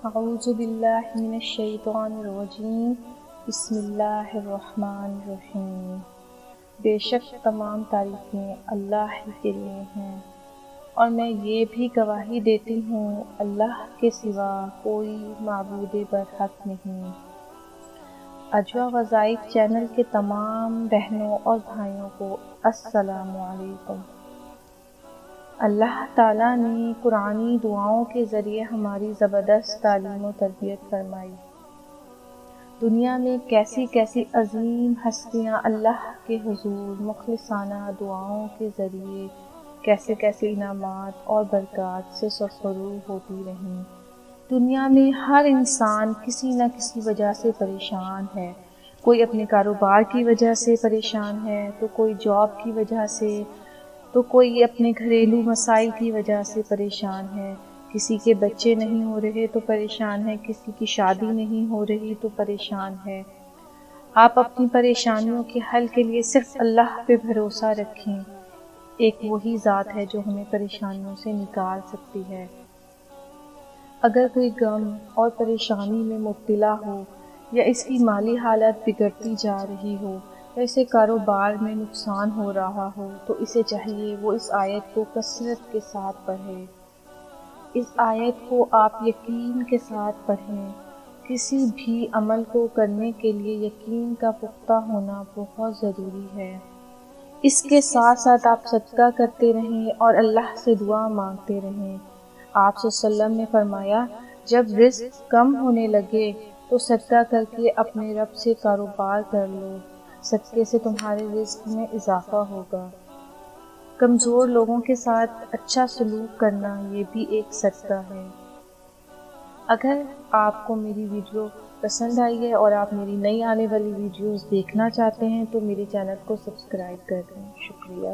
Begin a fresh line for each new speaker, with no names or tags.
اعوذ باللہ من الشیطان الرجیم بسم اللہ الرحمن الرحیم۔ بے شک تمام تعریفیں اللہ ہی کے لیے ہیں، اور میں یہ بھی گواہی دیتی ہوں اللہ کے سوا کوئی معبود برحق نہیں۔ اجوا وظائف چینل کے تمام بہنوں اور بھائیوں کو السلام علیکم۔ اللہ تعالیٰ نے قرآنی دعاؤں کے ذریعے ہماری زبردست تعلیم و تربیت فرمائی۔ دنیا میں کیسی کیسی عظیم ہستیاں اللہ کے حضور مخلصانہ دعاؤں کے ذریعے کیسے کیسے انعامات اور برکات سے سرفراز ہوتی رہیں۔ دنیا میں ہر انسان کسی نہ کسی وجہ سے پریشان ہے۔ کوئی اپنے کاروبار کی وجہ سے پریشان ہے، تو کوئی جاب کی وجہ سے، تو کوئی اپنے گھریلو مسائل کی وجہ سے پریشان ہے۔ کسی کے بچے نہیں ہو رہے تو پریشان ہے، کسی کی شادی نہیں ہو رہی تو پریشان ہے۔ آپ اپنی پریشانیوں کے حل کے لیے صرف اللہ پہ بھروسہ رکھیں۔ ایک وہی ذات ہے جو ہمیں پریشانیوں سے نکال سکتی ہے۔ اگر کوئی غم اور پریشانی میں مبتلا ہو، یا اس کی مالی حالت بگڑتی جا رہی ہو، یا اسے کاروبار میں نقصان ہو رہا ہو، تو اسے چاہیے وہ اس آیت کو کثرت کے ساتھ پڑھے۔ اس آیت کو آپ یقین کے ساتھ پڑھیں۔ کسی بھی عمل کو کرنے کے لیے یقین کا پختہ ہونا بہت ضروری ہے۔ اس کے ساتھ ساتھ آپ صدقہ کرتے رہیں اور اللہ سے دعا مانگتے رہیں۔ آپ صلی اللہ علیہ وسلم نے فرمایا، جب رزق کم ہونے لگے تو صدقہ کر کے اپنے رب سے کاروبار کر لو، صدقے سے تمہارے رزق میں اضافہ ہوگا۔ کمزور لوگوں کے ساتھ اچھا سلوک کرنا یہ بھی ایک صدقہ ہے۔ اگر آپ کو میری ویڈیو پسند آئی ہے اور آپ میری نئی آنے والی ویڈیوز دیکھنا چاہتے ہیں تو میرے چینل کو سبسکرائب کر دیں۔ شکریہ۔